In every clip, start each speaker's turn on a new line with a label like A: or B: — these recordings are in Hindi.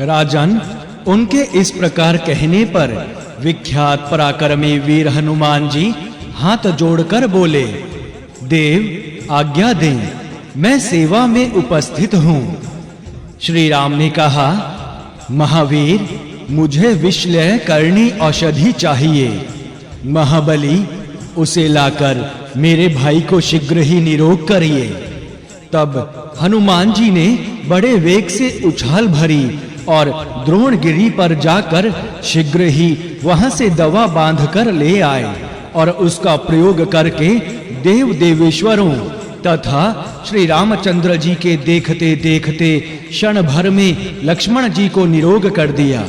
A: राजन, उनके इस प्रकार कहने पर विख्यात पराक्रमी वीर हनुमान जी हाथ जोड़कर बोले, देव आज्ञा दें, मैं सेवा में उपस्थित हूं। श्री राम ने कहा, महावीर, मुझे विषलय करनी औषधि चाहिए। महाबली, उसे लाकर मेरे भाई को शीघ्र ही निरोग करिए। तब हनुमान जी ने बड़े वेग से उछाल भरी और द्रोणगिरी पर जाकर शीघ्र ही वहां से दवा बांधकर ले आए और उसका प्रयोग करके देव देवेश्वरों तथा श्री रामचंद्र जी के देखते देखते क्षण भर में लक्ष्मण जी को निरोग कर दिया।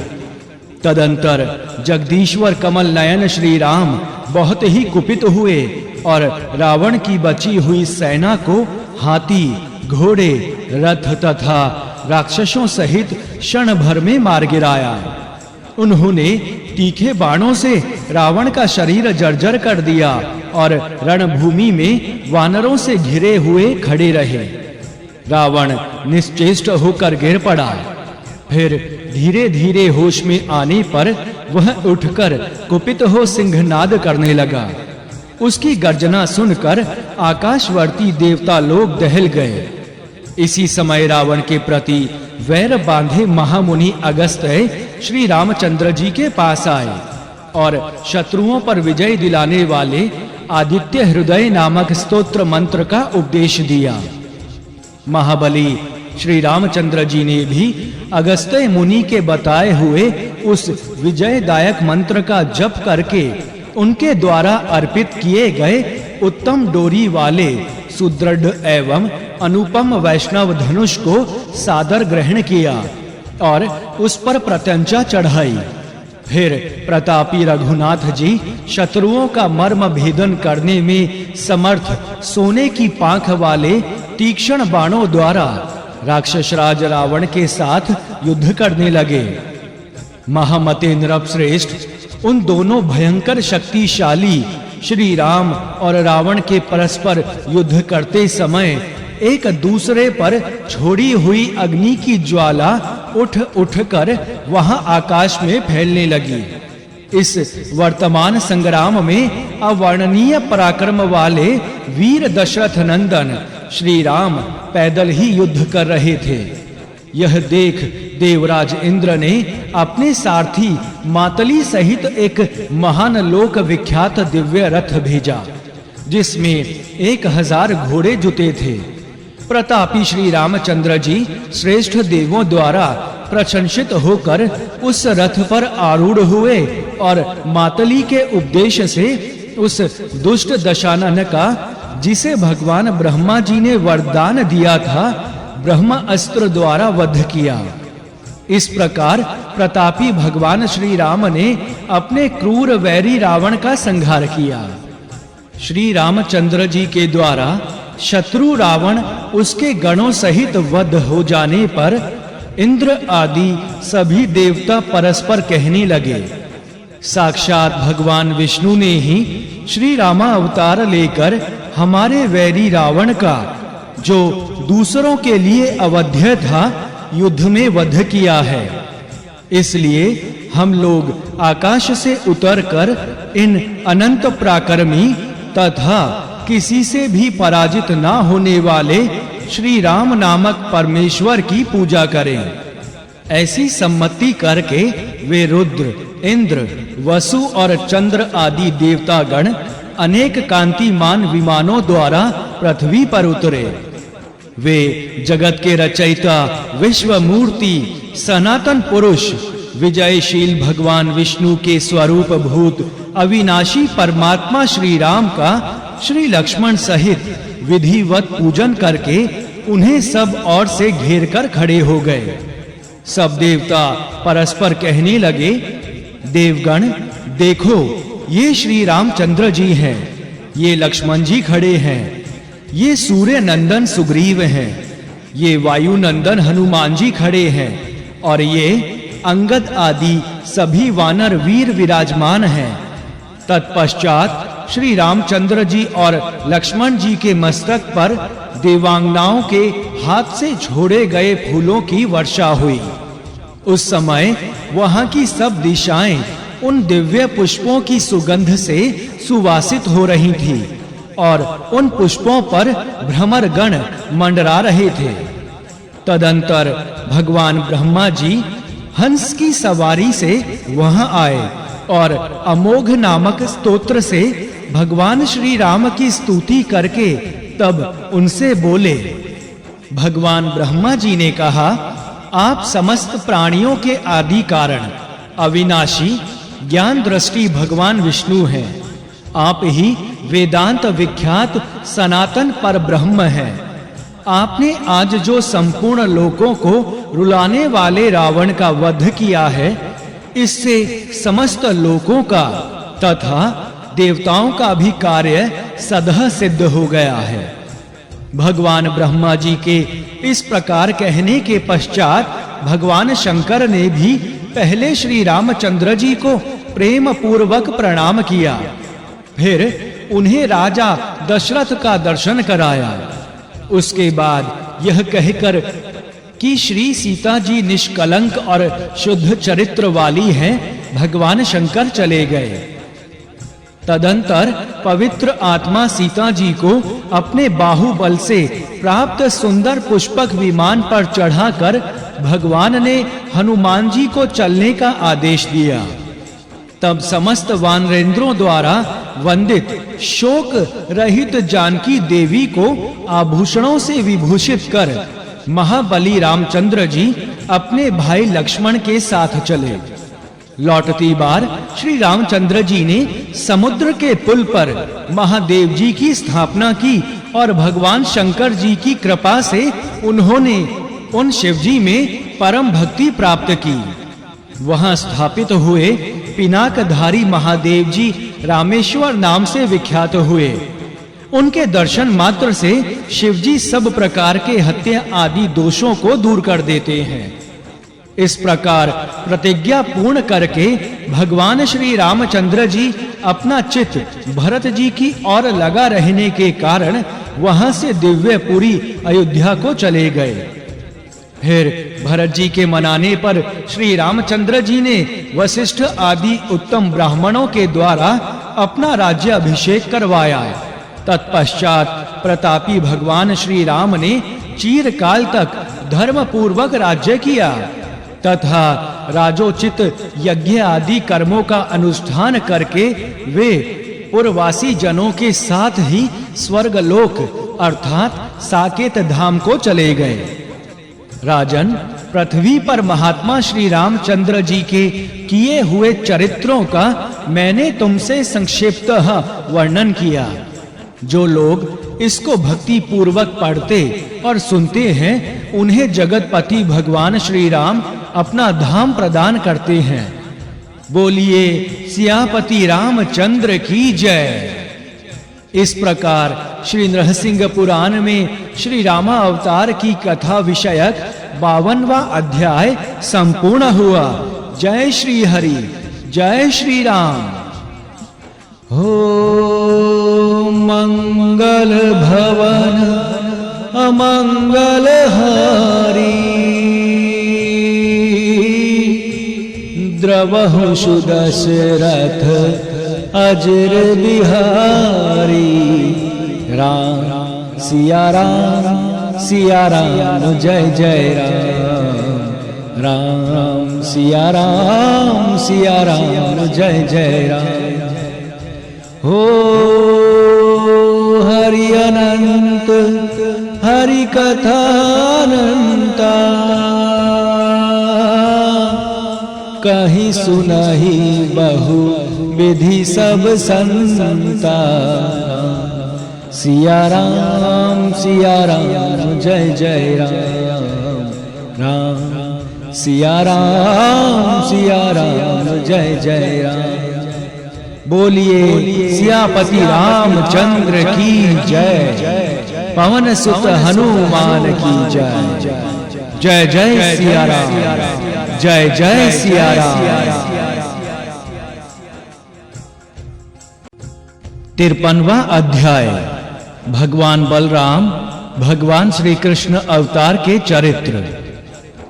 A: तदंतर जगदीश्वर कमल नयन श्री राम बहुत ही कुपित हुए और रावण की बची हुई सेना को हाथी, घोड़े, रथ तथा राक्षसों सहित क्षण भर में मार गिराया। उन्होंने तीखे बाणों से रावण का शरीर जर्जर कर दिया और रणभूमि में वानरों से घिरे हुए खड़े रहे। रावण निश्चेष्ट होकर गिर पड़ा। फिर धीरे-धीरे होश में आने पर वह उठकर कुपित हो सिंहनाद करने लगा। उसकी गर्जना सुनकर आकाशवर्ती देवता लोग दहल गए। इसी समय रावण के प्रति वैर बांधे महामुनि अगस्त्य श्री रामचंद्र जी के पास आए और शत्रुओं पर विजय दिलाने वाले आदित्य हृदय नामक स्तोत्र मंत्र का उपदेश दिया। महाबली श्री रामचंद्र जी ने भी अगस्त्य मुनि के बताए हुए उस विजयदायक मंत्र का जप करके उनके द्वारा अर्पित किए गए उत्तम डोरी वाले सुदृढ़ एवं अनुपम वैष्णव धनुष को सादर ग्रहण किया और उस पर प्रत्यंचा चढ़ाई। फिर प्रतापी रघुनाथ जी शत्रुओं का मर्म भेदन करने में समर्थ सोने की पांख वाले तीक्ष्ण बाणों द्वारा राक्षसराज रावण के साथ युद्ध करने लगे। महामते नृपश्रेष्ठ, उन दोनों भयंकर शक्तिशाली श्री राम और रावण के परस्पर युद्ध करते समय एक दूसरे पर छोड़ी हुई अग्नि की ज्वाला उठ उठकर वहां आकाश में फैलने लगी। इस वर्तमान संग्राम में अवर्णनीय पराक्रम वाले वीर दशरथ नंदन श्री राम पैदल ही युद्ध कर रहे थे। यह देख देवराज इंद्र ने अपने सारथी मातली सहित एक महान लोक विख्यात दिव्य रथ भेजा, जिसमें 1000 घोड़े जुते थे। प्रतापी श्री रामचंद्र जी श्रेष्ठ देवों द्वारा प्रशंसित होकर उस रथ पर आरूढ़ हुए और मातली के उपदेश से उस दुष्ट दशानन का, जिसे भगवान ब्रह्मा जी ने वरदान दिया था, ब्रह्मा अस्त्र द्वारा वध किया। इस प्रकार प्रतापी भगवान श्री राम ने अपने क्रूर वैरी रावण का संहार किया। श्री रामचंद्र जी के द्वारा शत्रु रावण उसके गणों सहित वध हो जाने पर इंद्र आदि सभी देवता परस्पर कहने लगे, साक्षात भगवान विष्णु ने ही श्री रामा अवतार लेकर हमारे वैरी रावण का, जो दूसरों के लिए अवध्य था, युद्ध में वध किया है। इसलिए हम लोग आकाश से उतरकर इन अनंत पराक्रमी तथा किसी से भी पराजित ना होने वाले श्री राम नामक परमेश्वर की पूजा करें। ऐसी सम्मति करके वे रुद्र, इंद्र, वसु और चंद्र आदि देवतागण अनेक कांतिमान विमानों द्वारा पृथ्वी पर उतरे। वे जगत के रचयिता, विश्व मूर्ति, सनातन पुरुष, विजयशील भगवान विष्णु के स्वरूप भूत अविनाशी परमात्मा श्री राम का श्री लक्ष्मण सहित विधिवत पूजन करके उन्हें सब ओर से घेर कर खड़े हो गए। सब देवता परस्पर कहने लगे, देवगण देखो, ये श्री रामचंद्र जी हैं, ये लक्ष्मण जी खड़े हैं, ये सूर्य नंदन सुग्रीव हैं, ये वायु नंदन हनुमान जी खड़े हैं और ये अंगद आदि सभी वानर वीर विराजमान हैं। तत्पश्चात श्री रामचंद्र जी और लक्ष्मण जी के मस्तक पर देवांगनाओं के हाथ से छोड़े गए फूलों की वर्षा हुई। उस समय वहां की सब दिशाएं उन दिव्य पुष्पों की सुगंध से सुवासित हो रही थी और उन पुष्पों पर भ्रमर गण मंडरा रहे थे। तदंतर भगवान ब्रह्मा जी हंस की सवारी से वहां आए और अमोघ नामक स्तोत्र से भगवान श्री राम की स्तुति करके तब उनसे बोले। भगवान ब्रह्मा जी ने कहा, आप समस्त प्राणियों के आदि कारण अविनाशी ज्ञान दृष्टि भगवान विष्णु हैं। आप ही वेदांत विख्यात सनातन पर ब्रह्म हैं। आपने आज जो संपूर्ण लोकों को रुलाने वाले रावण का वध किया है, इससे समस्त लोकों का तथा देवताओं का भी कार्य सदह सिद्ध हो गया है। भगवान ब्रह्मा जी के इस प्रकार कहने के पश्चात भगवान शंकर ने भी पहले श्री रामचंद्र जी को प्रेम पूर्वक प्रणाम किया, फिर उन्हें राजा दशरथ का दर्शन कराया। उसके बाद यह कहकर कि श्री सीता जी निष्कलंक और शुद्ध चरित्र वाली हैं, भगवान शंकर चले गए। तदंतर पवित्र आत्मा सीता जी को अपने बाहुबल से प्राप्त सुंदर पुष्पक विमान पर चढ़ाकर भगवान ने हनुमान जी को चलने का आदेश दिया। तब समस्त वानरेंद्रों द्वारा वंदित शोक रहित जानकी देवी को आभूषणों से विभूषित कर महाबली रामचंद्र जी अपने भाई लक्ष्मण के साथ चले। लौटती बार श्री रामचंद्र जी ने समुद्र के पुल पर महादेव जी की स्थापना की और भगवान शंकर जी की कृपा से उन्होंने उन शिव जी में परम भक्ति प्राप्त की। वहां स्थापित हुए पिनाकधारी महादेव जी रामेश्वर नाम से विख्यात हुए। उनके दर्शन मात्र से शिव जी सब प्रकार के हत्या आदि दोषों को दूर कर देते हैं। इस प्रकार प्रतिज्ञा पूर्ण करके भगवान श्री रामचंद्र जी अपना चित्त भरत जी की ओर लगा रहने के कारण वहां से दिव्यपुरी अयोध्या को चले गए। फिर भरत जी के मनाने पर श्री रामचंद्र जी ने वशिष्ठ आदि उत्तम ब्राह्मणों के द्वारा अपना राज्य अभिषेक करवाया। तत्पश्चात प्रतापी भगवान श्री राम ने चिरकाल तक धर्म पूर्वक राज्य किया तथा राजोचित यज्ञ आदि कर्मों का अनुष्ठान करके वे पूर्ववासी जनों के साथ ही स्वर्गलोक अर्थात साकेत धाम को चले गए। राजन, पृथ्वी पर महात्मा श्री रामचंद्र जी के किए हुए चरित्रों का मैंने तुमसे संक्षिप्तः वर्णन किया। जो लोग इसको भक्ति पूर्वक पढ़ते और सुनते हैं, उन्हें जगतपति भगवान श्री राम अपना धाम प्रदान करते हैं। बोलिए सियापति रामचंद्र की जय। इस प्रकार श्री नरसिंह पुराण में श्री रामा अवतार की कथा विषयक 52वां अध्याय संपूर्ण हुआ। जय श्री हरि, जय श्री राम। हो मंगल भवन अमंगल हारी, द्रवहु सुदशरथ अजर बिहारी। राम सिया राम, सिया राम जय जय राम। राम सिया राम, सिया राम जय जय राम। हो हरि अनंत हरि कथा अनंता, कहीं सुनहि बहु विधि सब संता। सिया राम जय जय राम। राम सिया राम जय जय राम। बोलिए सियापति रामचंद्र की जय। पवन सुत हनुमान की जय। जय जय सिया राम, जय जय सिया राम। 53वां अध्याय भगवान बलराम भगवान श्री कृष्ण अवतार के चरित्र।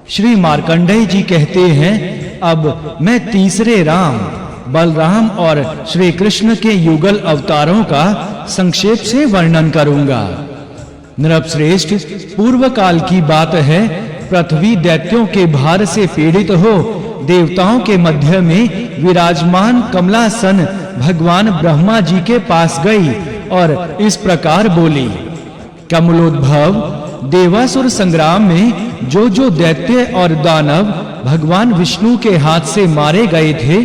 A: श्री मार्कंडेय जी कहते हैं, अब मैं तीसरे राम, बलराम और श्री कृष्ण के युगल अवतारों का संक्षेप से वर्णन करूंगा। नृपश्रेष्ठ, पूर्व काल की बात है, पृथ्वी दैत्यों के भार से पीड़ित हो देवताओं के मध्य में विराजमान कमलासन भगवान ब्रह्मा जी के पास गई और इस प्रकार बोली। कमलोद्भव, देवासुर संग्राम में जो दैत्य और दानव भगवान विष्णु के हाथ से मारे गए थे,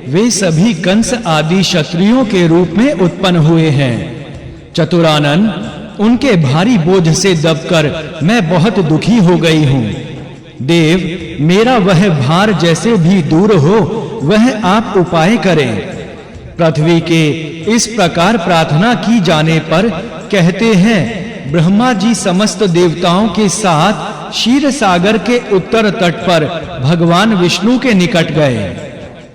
A: वे सभी कंस आदि क्षत्रियों के रूप में उत्पन्न हुए हैं। चतुरानन, उनके भारी बोझ से दबकर मैं बहुत दुखी हो गई हूँ। देव, मेरा वह भार जैसे भी दूर हो, वह आप उपाय करें। पृथ्वी के इस प्रकार प्रार्थना की जाने पर कहते हैं, ब्रह्मा जी समस्त देवताओं के साथ क्षीर सागर के उत्तर तट पर भगवान विष्णु के निकट गए।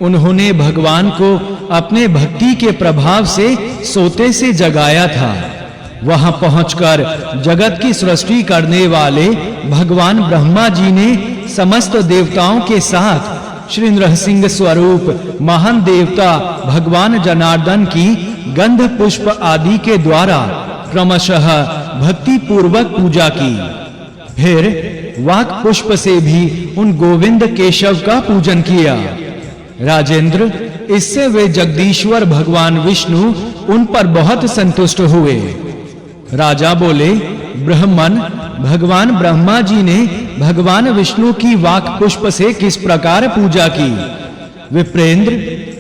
A: उन्होंने भगवान को अपने भक्ति के प्रभाव से सोते से जगाया था। वहां पहुंचकर जगत की सृष्टि करने वाले भगवान ब्रह्मा जी ने समस्त देवताओं के साथ श्री नृसिंह स्वरूप महान देवता भगवान जनार्दन की गंध पुष्प आदि के द्वारा क्रमशः भक्ति पूर्वक पूजा की। फिर वाक पुष्प से भी उन गोविंद केशव का पूजन किया। राजेंद्र, इससे वे जगदीश्वर भगवान विष्णु उन पर बहुत संतुष्ट हुए। राजा बोले, ब्रह्मन, भगवान ब्रह्मा जी ने भगवान विष्णु की वाक पुष्प से किस प्रकार पूजा की? विप्रेंद्र,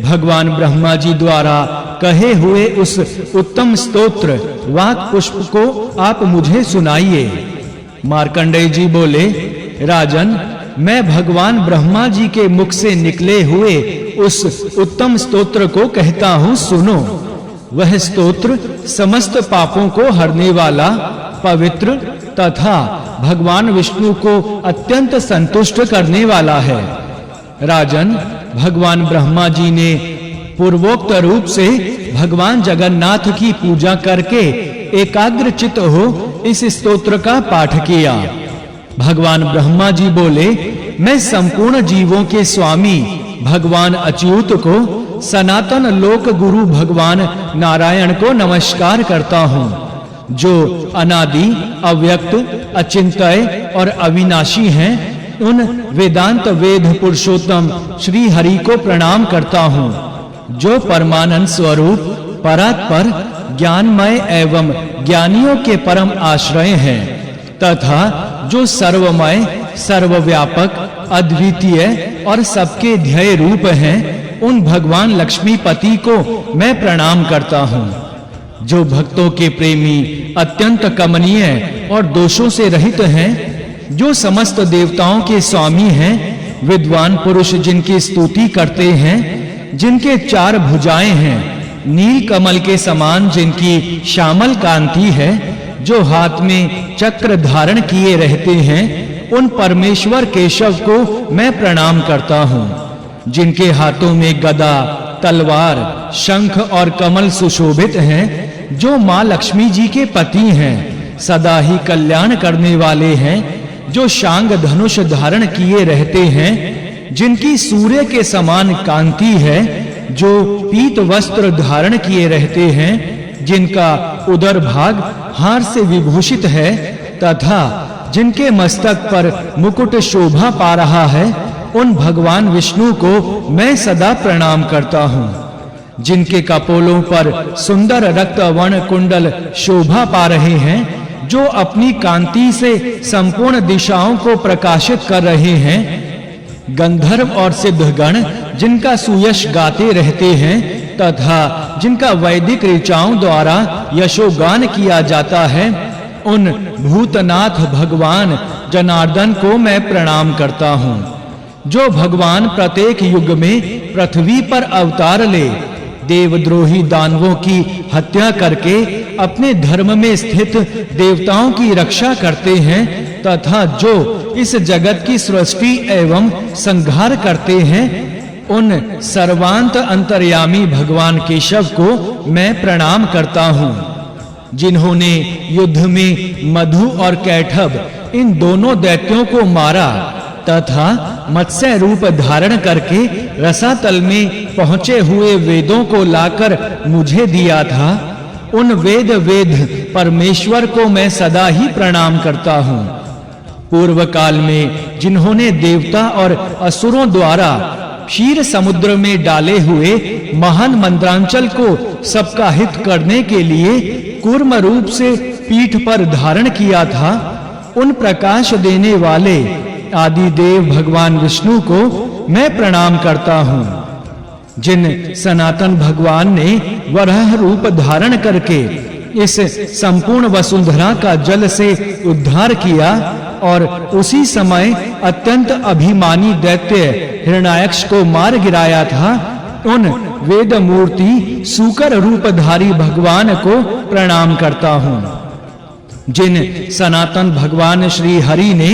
A: भगवान ब्रह्मा जी द्वारा कहे हुए उस उत्तम स्तोत्र वाक पुष्प को आप मुझे सुनाइए। मार्कंडेय जी बोले, राजन, मैं भगवान ब्रह्मा जी के मुख से निकले हुए उस उत्तम स्तोत्र को कहता हूँ, सुनो। वह स्तोत्र समस्त पापों को हरने वाला, पवित्र तथा भगवान विष्णु को अत्यंत संतुष्ट करने वाला है। राजन, भगवान ब्रह्मा जी ने पूर्वोक्त रूप से भगवान जगन्नाथ की पूजा करके एकाग्र चित्त हो इस स्तोत्र का पाठ किया। भगवान ब्रह्मा जी बोले, मैं संपूर्ण जीवों के स्वामी भगवान अच्युत को, सनातन लोक गुरु भगवान नारायण को नमस्कार करता हूँ, जो अनादि, अव्यक्त, अचिंत्य और अविनाशी हैं। उन वेदांत वेद पुरुषोत्तम श्री हरि को प्रणाम करता हूँ, जो परमानंद स्वरूप, परात्पर, ज्ञानमय एवं ज्ञानियों के परम आश्रय हैं, तथा जो सर्वमय, सर्वव्यापक, अद्वितीय और सबके ध्येय रूप हैं, उन भगवान लक्ष्मीपति को मैं प्रणाम करता हूँ, जो भक्तों के प्रेमी, अत्यंत कमनीय और दोषों से रहित हैं, जो समस्त देवताओं के स्वामी हैं, विद्वान पुरुष जिनकी स्तुति करते हैं, जिनके 4 भुजाएं हैं, नील कमल के समान जिनकी श्यामल कांति है, जो हाथ में चक्र धारण किए रहते हैं, उन परमेश्वर केशव को मैं प्रणाम करता हूँ, जिनके हाथों में गदा, तलवार, शंख और कमल सुशोभित हैं, जो मां लक्ष्मी जी के पति हैं, सदा ही कल्याण करने वाले हैं, जो शांग धनुष धारण किए रहते हैं, जिनकी सूर्य के समान कांति है, जो पीत वस्त्र धारण किए रहते हैं, जिनका उदर भाग हार से विभूषित है, तथा जिनके मस्तक पर मुकुट शोभा पा रहा है, उन भगवान विष्णु को मैं सदा प्रणाम करता हूँ, जिनके कपोलों पर सुंदर रक्त वर्ण कुंडल शोभा पा रहे हैं, जो अपनी कांति से संपूर्ण दिशाओं को प्रकाशित कर रहे हैं, गंधर्व और सिद्धगण जिनका सुयश गाते रहते हैं, तथा जिनका वैदिक ऋचाओं द्वारा यशोगान किया जाता है, उन भूतनाथ भगवान जनार्दन को मैं प्रणाम करता हूँ, जो भगवान प्रत्येक युग में पृथ्वी पर अवतार ले देवद्रोही दानवों की हत्या करके अपने धर्म में स्थित देवताओं की रक्षा करते हैं, तथा जो इस जगत की सृष्टि एवं संहार करते हैं, उन सर्वांत अंतर्यामी भगवान केशव को मैं प्रणाम करता हूँ, जिन्होंने युद्ध में मधु और कैठव इन दोनों दैत्यों को मारा तथा मत्स्य रूप धारण करके रसातल में पहुंचे हुए वेदों को लाकर मुझे दिया था, उन वेद परमेश्वर को मैं सदा ही प्रणाम करता हूँ। पूर्व काल में जिन्होंने देवता और असुरों द्वारा क्षीर समुद्र में डाले हुए महान मंत्रांचल को सबका हित करने के लिए कूर्म रूप से पीठ पर धारण किया था, उन प्रकाश देने वाले आदि देव भगवान विष्णु को मैं प्रणाम करता हूँ। जिन सनातन भगवान ने वराह रूप धारण करके इस संपूर्ण वसुंधरा का जल से उद्धार किया और उसी समय अत्यंत अभिमानी दैत्य हिरण्याक्ष को मार गिराया था, उन वेद मूर्ति सूकर रूपधारी भगवान को प्रणाम करता हूँ। जिन सनातन भगवान श्री हरि ने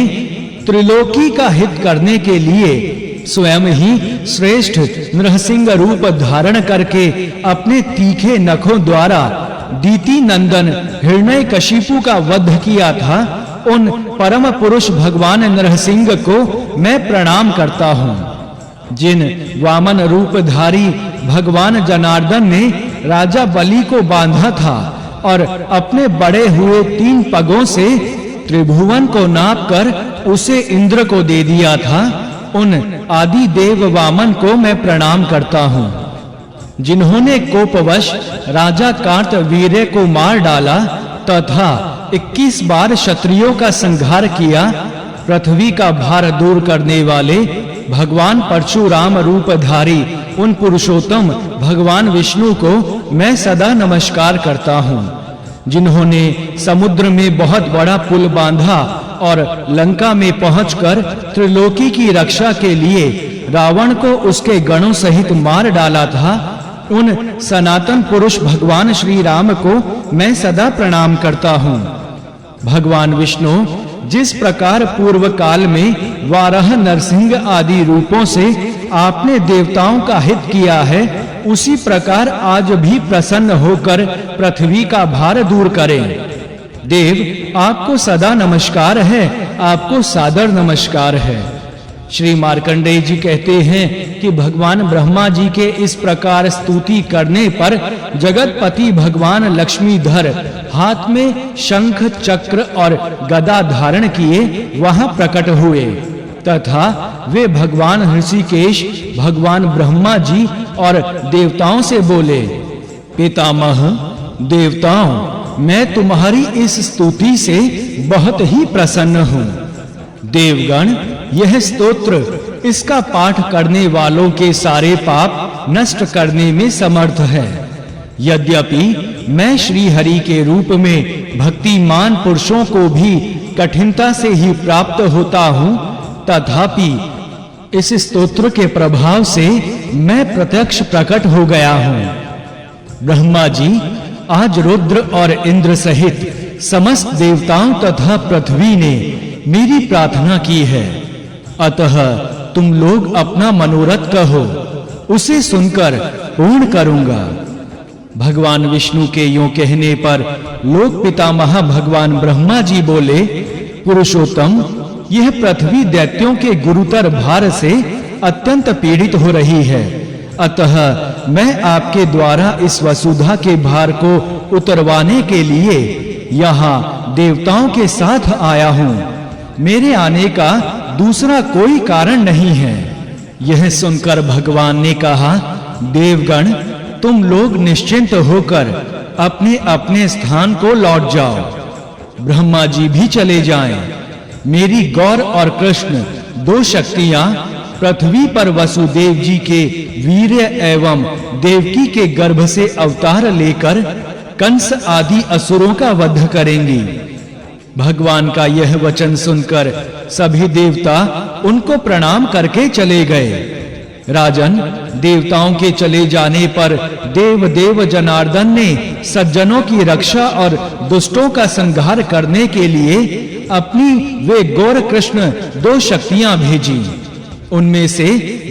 A: त्रिलोकी का हित करने के लिए स्वयं ही श्रेष्ठ नृसिंह रूप धारण करके अपने तीखे नखों द्वारा दीति नंदन हिरण्यकशिपु का वध किया था, उन परम पुरुष भगवान नरसिंह को मैं प्रणाम करता हूँ। जिन वामन रूपधारी भगवान जनार्दन ने राजा बलि को बांधा था और अपने बड़े हुए 3 पगों से त्रिभुवन को नापकर उसे इंद्र को दे दिया था, उन आदि देव वामन को मैं प्रणाम करता हूँ। जिन्होंने कोपवश राजा कार्तवीर्य को मार डाला तथा 21 बार क्षत्रियों का संहार किया, पृथ्वी का भार दूर करने वाले भगवान परशुराम रूपधारी उन पुरुषोत्तम भगवान विष्णु को मैं सदा नमस्कार करता हूँ। जिन्होंने समुद्र में बहुत बड़ा पुल बांधा और लंका में पहुंचकर त्रिलोकी की रक्षा के लिए रावण को उसके गणों सहित मार डाला था, उन सनातन पुरुष भगवान श्री राम को मैं सदा प्रणाम करता हूँ। भगवान विष्णु जिस प्रकार पूर्व काल में वाराह नरसिंह आदि रूपों से आपने देवताओं का हित किया है, उसी प्रकार आज भी प्रसन्न होकर पृथ्वी का भार दूर करें। देव आपको सदा नमस्कार है, आपको सादर नमस्कार है। श्री मार्कंडेय जी कहते हैं कि भगवान ब्रह्मा जी के इस प्रकार स्तुति करने पर जगतपति भगवान लक्ष्मीधर हाथ में शंख चक्र और गदा धारण किए वहां प्रकट हुए तथा वे भगवान ऋषिकेश भगवान ब्रह्मा जी और देवताओं से बोले, पितामह देवताओं, मैं तुम्हारी इस स्तुति से बहुत ही प्रसन्न हूँ। देवगण, यह स्तोत्र इसका पाठ करने वालों के सारे पाप नष्ट करने में समर्थ है। यद्यपि मैं श्री हरि के रूप में भक्तिमान पुरुषों को भी कठिनता से ही प्राप्त होता हूँ, तथापि इस स्तोत्र के प्रभाव से मैं प्रत्यक्ष प्रकट हो गया हूँ। ब्रह्मा जी, आज रुद्र और इंद्र सहित समस्त देवताओं तथा पृथ्वी ने मेरी प्रार्थना की है, अतः तुम लोग अपना मनोरथ कहो, उसे सुनकर पूर्ण करूंगा। भगवान विष्णु के यूं कहने पर लोक पितामह भगवान ब्रह्मा जी बोले, पुरुषोत्तम, यह पृथ्वी दैत्यों के गुरुतर भार से अत्यंत पीड़ित हो रही है, अतः मैं आपके द्वारा इस वसुधा के भार को उतरवाने के लिए यहाँ देवताओं के साथ आया हूँ। मेरे आने का दूसरा कोई कारण नहीं है। यह सुनकर भगवान ने कहा, देवगण, तुम लोग निश्चिंत होकर अपने अपने स्थान को लौट जाओ। ब्रह्मा जी भी चले जाएं। मेरी गौर और कृष्ण 2 शक्तियां पृथ्वी पर वसुदेव जी के वीर्य एवं देवकी के गर्भ से अवतार लेकर कंस आदि असुरों का वध करेंगी। भगवान का यह वचन सुनकर सभी देवता उनको प्रणाम करके चले गए। राजन, देवताओं के चले जाने पर देव जनार्दन ने सज्जनों की रक्षा और दुष्टों का संहार करने के लिए अपनी वे गौर कृष्ण 2 शक्तियां भेजी। उनमें से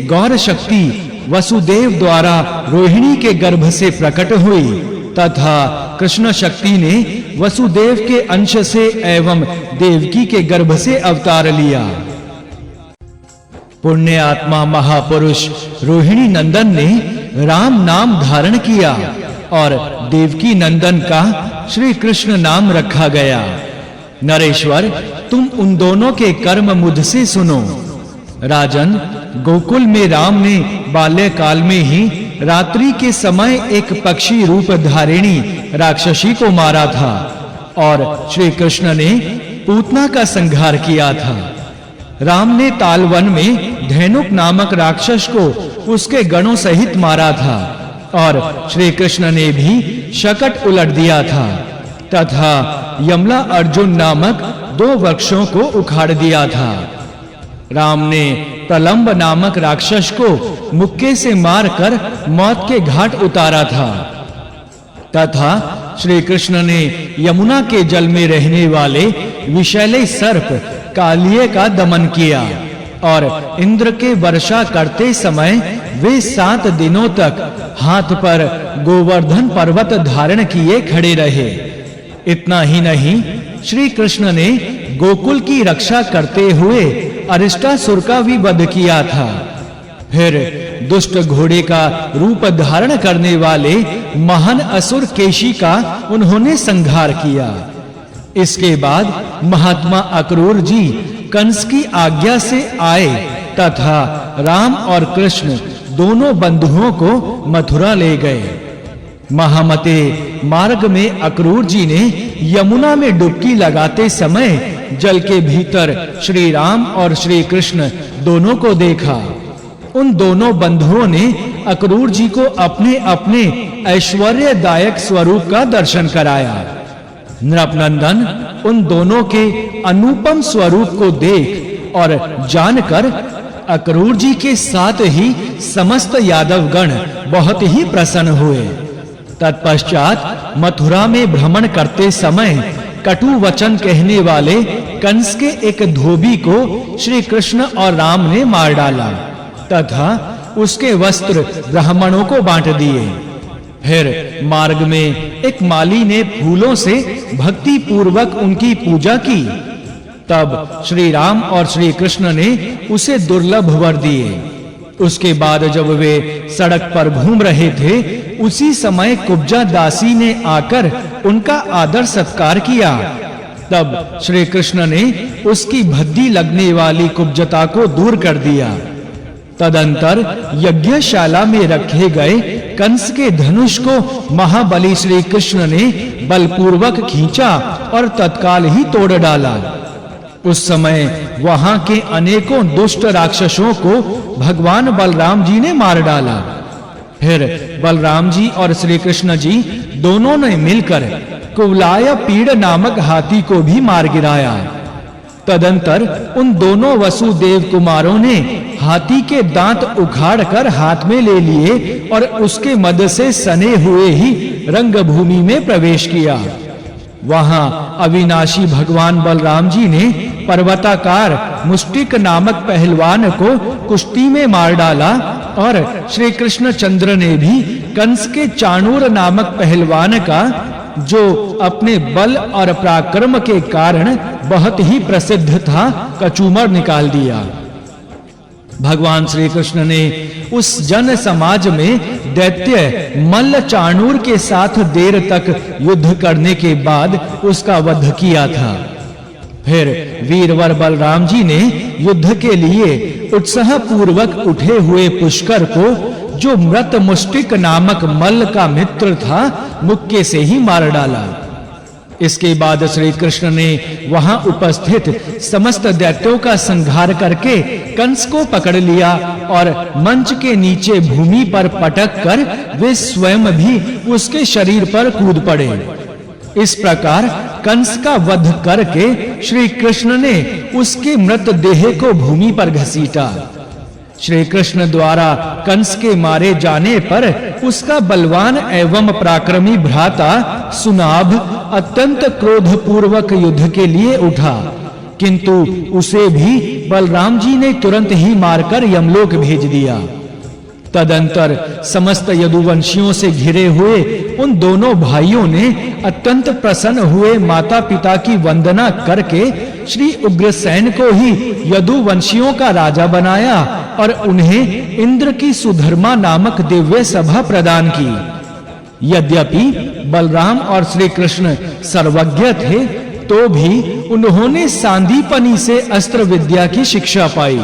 A: गौर शक्ति वसुदेव द्वारा रोहिणी के गर्भ से प्रकट हुई तथा कृष्ण शक्ति ने वसुदेव के अंश से एवं देवकी के गर्भ से अवतार लिया। पुण्य आत्मा महापुरुष रोहिणी नंदन ने राम नाम धारण किया और देवकी नंदन का श्री कृष्ण नाम रखा गया। नरेश्वर, तुम उन दोनों के कर्म मुझसे सुनो। राजन, गोकुल में राम ने बाल्यकाल में ही रात्रि के समय एक पक्षी रूप धारिणी राक्षसी को मारा था और श्री कृष्ण ने पूतना का संहार किया था। राम ने तालवन में धेनुक नामक राक्षस को उसके गणों सहित मारा था और श्री कृष्ण ने भी शकट उलट दिया था तथा यमला अर्जुन नामक 2 वृक्षों को उखाड़ दिया था। राम ने प्रलंब नामक राक्षस को मुक्के से मारकर मौत के घाट उतारा था तथा श्री कृष्ण ने यमुना के जल में रहने वाले विषैले सर्प कालिए का दमन किया और इंद्र के वर्षा करते समय वे 7 दिनों तक हाथ पर गोवर्धन पर्वत धारण किए खड़े रहे। इतना ही नहीं, श्री कृष्ण ने गोकुल की रक्षा करते हुए अरिष्टासुर का भी वध किया था। फिर दुष्ट घोड़े का रूप धारण करने वाले महान असुर केशी का उन्होंने संहार किया। इसके बाद महात्मा अक्रूर जी कंस की आज्ञा से आए तथा राम और कृष्ण दोनों बंधुओं को मथुरा ले गए। महामते मार्ग में अक्रूर जी ने यमुना में डुबकी लगाते समय जल के भीतर श्री राम और श्री कृष्ण दोनों को देखा। उन दोनों बंधुओं ने अक्रूर जी को अपने अपने ऐश्वर्यदायक स्वरूप का दर्शन कराया। नृपनंदन उन दोनों के अनुपम स्वरूप को देख और जानकर अक्रूर जी के साथ ही समस्त यादव गण बहुत ही प्रसन्न हुए। तत्पश्चात मथुरा में भ्रमण करते समय कटु वचन कहने वाले कंस के एक धोबी को श्री कृष्ण और राम ने मार डाला तथा उसके वस्त्र ब्राह्मणों को बांट दिए। फिर मार्ग में एक माली ने फूलों से भक्ति पूर्वक उनकी पूजा की। तब श्री राम और श्री कृष्ण ने उसे दुर्लभ वर दिए। उसके बाद जब वे सड़क पर घूम रहे थे, उसी समय कुब्जा दासी ने आकर उनका आदर सत्कार किया। तब श्री कृष्ण ने उसकी भद्दी लगने वाली कुब्जता को दूर कर दिया। तदंतर यज्ञशाला में रखे गए कंस के धनुष को महाबली श्री कृष्ण ने बलपूर्वक खींचा और तत्काल ही तोड़ डाला। उस समय वहां के अनेकों दुष्ट राक्षसों को भगवान बलराम जी ने मार डाला। फिर बलराम जी और श्री कृष्ण जी दोनों ने मिलकर कुवलाय पीड़ नामक हाथी को भी मार गिराया। तदंतर उन दोनों वसुदेव कुमारों ने हाथी के दांत उखाड़कर हाथ में ले लिए और उसके मद से सने हुए ही रंगभूमि में प्रवेश किया। वहां अविनाशी भगवान बलराम जी ने पर्वताकार मुष्टिक नामक पहलवान को कुश्ती में मार डाला और श्री कृष्ण चंद्र ने भी कंस के चाणूर नामक पहलवान का, जो अपने बल और पराक्रम के कारण बहुत ही प्रसिद्ध था, कचूमर निकाल दिया। भगवान श्री कृष्ण ने उस जन समाज में दैत्य मल्ल चाणूर के साथ देर तक युद्ध करने के बाद उसका वध किया था। फिर वीरवर बलराम जी ने युद्ध के लिए उत्साह पूर्वक उठे हुए पुष्कर को, जो मृत मुष्टिक नामक मल्ल का मित्र था, मुक्के से ही मार डाला। इसके बाद श्री कृष्ण ने वहां उपस्थित समस्त दैत्यों का संहार करके कंस को पकड़ लिया और मंच के नीचे भूमि पर पटक कर वे स्वयं भी उसके शरीर पर कूद पड़े। इस प्रकार कंस का वध करके श्री कृष्ण ने उसके मृत देह को भूमि पर घसीटा। श्री कृष्ण द्वारा कंस के मारे जाने पर उसका बलवान एवं पराक्रमी भ्राता सुनाभ अत्यंत क्रोध पूर्वक युद्ध के लिए उठा, किंतु उसे भी बलराम जी ने तुरंत ही मारकर यमलोक भेज दिया। तदंतर समस्त यदुवंशियों से घिरे हुए उन दोनों भाइयों ने अत्यंत प्रसन्न हुए माता पिता की वंदना करके श्री उग्रसेन को ही यदुवंशियों का राजा बनाया और उन्हें इंद्र की सुधर्मा नामक दिव्य सभा प्रदान की। यद्यपि बलराम और श्री कृष्ण सर्वज्ञ थे, तो भी उन्होंने सांदीपनी से अस्त्र विद्या की शिक्षा पाई।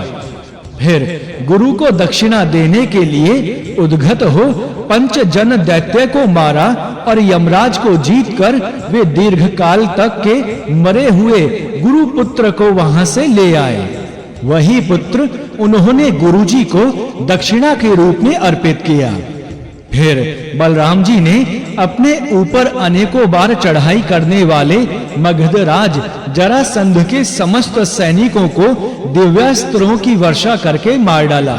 A: फिर गुरु को दक्षिणा देने के लिए उद्गत हो पंच जन दैत्य को मारा और यमराज को जीतकर वे दीर्घ काल तक के मरे हुए गुरु पुत्र को वहां से ले आए। वही पुत्र उन्होंने गुरुजी को दक्षिणा के रूप में अर्पित किया। फिर बलराम जी ने अपने ऊपर अनेकों बार चढ़ाई करने वाले मगधराज जरासंध के समस्त सैनिकों को दिव्यास्त्रों की वर्षा करके मार डाला।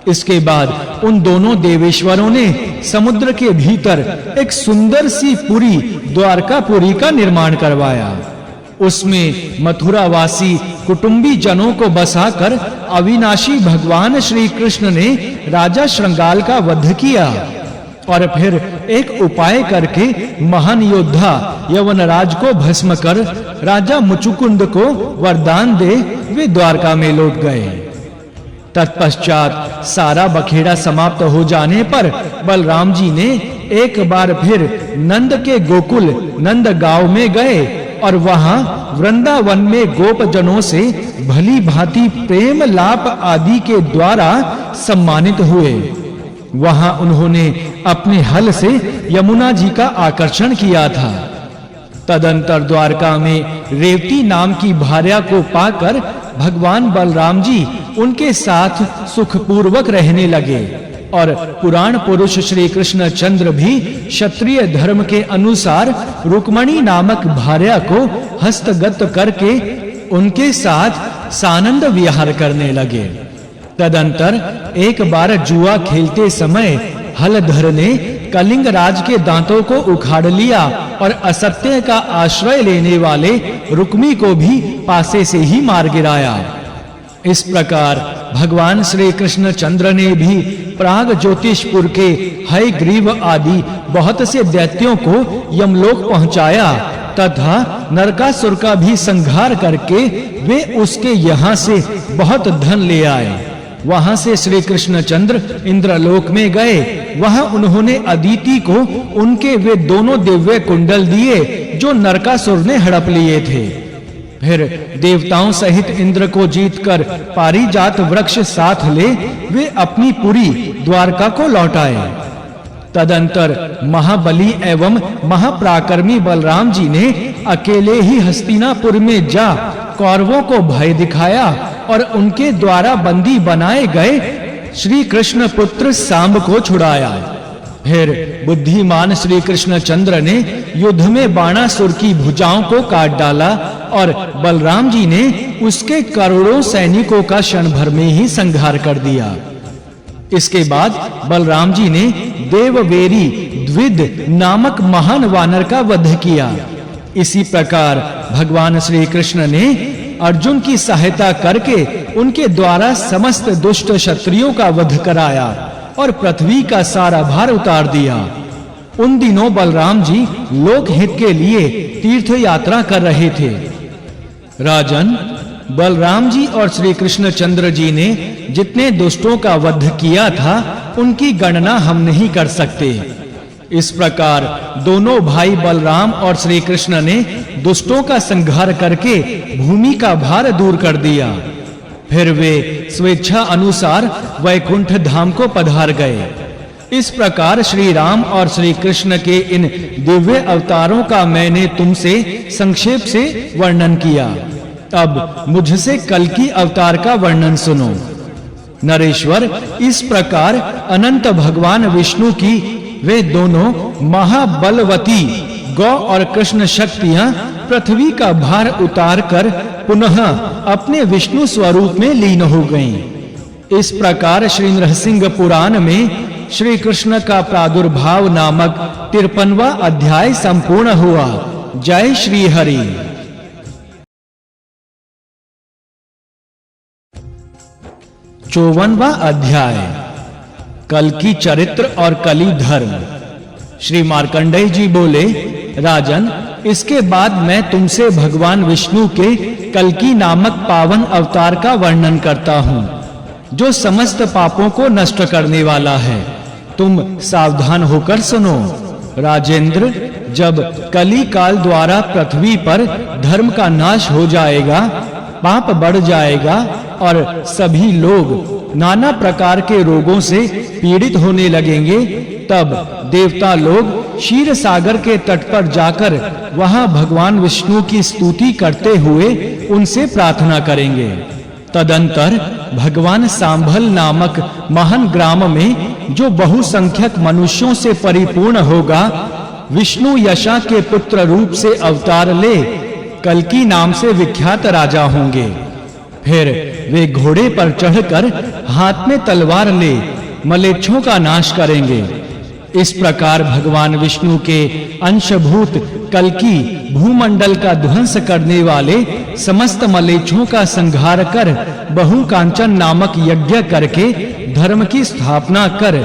A: इसके बाद उन दोनों देवेश्वरों ने समुद्र के भीतर एक सुंदर सी पुरी द्वारकापुरी का निर्माण करवाया। उसमें मथुरावासी कुटुंबी जनों को बसाकर अविनाशी भगवान श्री कृष्ण ने राजा श्रृंगाल का वध किया और फिर एक उपाय करके महान योद्धा यवनराज को भस्म कर राजा मुचुकुंद को वरदान दे वे द्वारका में लौट गए। तत्पश्चात सारा बखेड़ा समाप्त हो जाने पर बलराम जी ने एक बार फिर नंद के गोकुल नंदगांव में गए और वहां वृंदावन में गोपजनों से भली भांति प्रेम लाप आदि के द्वारा सम्मानित हुए। वहां उन्होंने अपने हल से यमुना जी का आकर्षण किया था। तदंतर द्वारका में रेवती नाम की भार्या को पाकर भगवान बलराम जी उनके साथ सुखपूर्वक रहने लगे और पुराण पुरुष श्री कृष्ण चंद्र भी क्षत्रिय धर्म के अनुसार रुक्मणी नामक भार्या को हस्तगत करके उनके साथ सानंद विहार करने लगे। तदंतर एक बार जुआ खेलते समय हलधर ने कलिंग राज के दांतों को उखाड़ लिया और असत्य का आश्रय लेने वाले रुक्मी को भी पासे से ही मार गिराया। इस प्रकार भगवान श्री कृष्ण चंद्र ने भी प्राग ज्योतिषपुर के हयग्रीव आदि बहुत से दैत्यों को यमलोक पहुंचाया तथा नरकासुर का भी संहार करके वे उसके यहाँ से बहुत धन ले आए। वहां से श्री कृष्ण चंद्र इंद्रलोक में गए। वहां उन्होंने अदिति को उनके वे दोनों दिव्य कुंडल दिए जो नरकासुर ने हड़प लिए थे। फिर देवताओं सहित इंद्र को जीतकर पारिजात वृक्ष साथ ले वे अपनी पुरी द्वारका को लौटाए। तदंतर महाबली एवं महापराक्रमी बलराम जी ने अकेले ही हस्तिनापुर में जा कौरवों को भय दिखाया और उनके द्वारा बंदी बनाए गए श्री कृष्ण पुत्र सांब को छुड़ाया। फिर बुद्धिमान श्री कृष्ण चंद्र ने युद्ध में बाणासुर की भुजाओं को काट डाला और बलराम जी ने उसके करोड़ों सैनिकों का क्षण भर में ही संहार कर दिया। इसके बाद बलराम जी ने देववेरी द्विद नामक महान वानर का वध किया। इसी प्रकार भगवान श्री कृष्ण ने अर्जुन की सहायता करके उनके द्वारा समस्त दुष्ट क्षत्रियों का वध कराया और पृथ्वी का सारा भार उतार दिया। उन दिनों बलराम जी लोक हित के लिए तीर्थ यात्रा कर रहे थे। राजन, बलराम जी और श्री कृष्ण चंद्र जी ने जितने दुष्टों का वध किया था उनकी गणना हम नहीं कर सकते। इस प्रकार दोनों भाई बलराम और श्री कृष्ण ने दुष्टों का संहार करके भूमि का भार दूर कर दिया। फिर वे स्वेच्छा अनुसार वैकुंठ धाम को पधार गए। इस प्रकार श्री राम और श्री कृष्ण के इन दिव्य अवतारों का मैंने तुमसे संक्षेप से वर्णन किया। अब मुझसे कल की अवतार का वर्णन सुनो। नरेश्वर, इस प्रकार अनंत भगवान विष्णु की वे दोनों महाबलवती गौ और कृष्ण शक्तियां पृथ्वी का भार उतार कर पुनः अपने विष्णु स्वरूप में लीन हो गईं। इस प्रकार श्री नरसिंह पुराण में श्री कृष्ण का प्रादुर्भाव नामक 53वां अध्याय संपूर्ण हुआ। जय श्री हरि। 54वां अध्याय कल की चरित्र और कली धर्म। श्री मार्कंडेय जी बोले, राजन, इसके बाद मैं तुमसे भगवान विष्णु के कल्कि नामक पावन अवतार का वर्णन करता हूँ, जो समस्त पापों को नष्ट करने वाला है। तुम सावधान होकर सुनो। राजेंद्र, जब कली काल द्वारा पृथ्वी पर धर्म का नाश हो जाएगा, पाप बढ़ जाएगा और सभी लोग नाना प्रकार के रोगों से पीड़ित होने लगेंगे, तब देवता लोग क्षीर सागर के तट पर जाकर वहां भगवान विष्णु की स्तुति करते हुए उनसे प्रार्थना करेंगे। तदंतर भगवान सांभल नामक महान ग्राम में, जो बहुसंख्यक मनुष्यों से परिपूर्ण होगा, विष्णु यशा के पुत्र रूप से अवतार ले कल्कि नाम से विख्यात राजा होंगे। फिर वे घोड़े पर चढ़कर हाथ में तलवार ले मलेच्छों का नाश करेंगे। इस प्रकार भगवान विष्णु के अंशभूत कल्कि भूमंडल का ध्वंस करने वाले समस्त मलेच्छों का संहार कर बहुकांचन नामक यज्ञ करके धर्म की स्थापना कर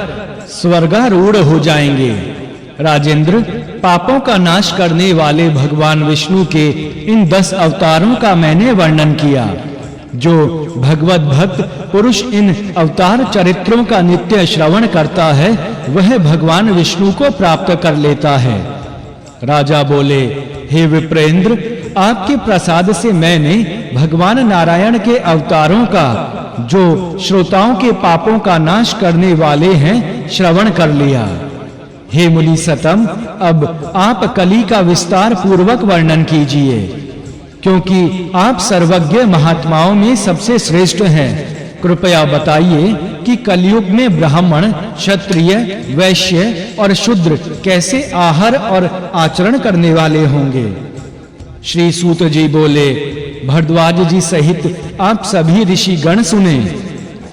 A: स्वर्गारूढ़ हो जाएंगे। राजेंद्र, पापों का नाश करने वाले भगवान विष्णु के इन 10 अवतारों का मैंने वर्णन किया। जो भगवत भक्त पुरुष इन अवतार चरित्रों का नित्य श्रवण करता है, वह भगवान विष्णु को प्राप्त कर लेता है। राजा बोले, हे विप्रेंद्र, आपके प्रसाद से मैंने भगवान नारायण के अवतारों का, जो श्रोताओं के पापों का नाश करने वाले हैं, श्रवण कर लिया। हे मुनि सतम, अब आप कली का विस्तार पूर्वक वर्णन कीजिए, क्योंकि आप सर्वज्ञ महात्माओं में सबसे श्रेष्ठ हैं। कृपया बताइए कि कलयुग में ब्राह्मण, क्षत्रिय, वैश्य और शूद्र कैसे आहार और आचरण करने वाले होंगे। श्री सूत जी बोले, भरद्वाज जी सहित आप सभी ऋषि गण सुने।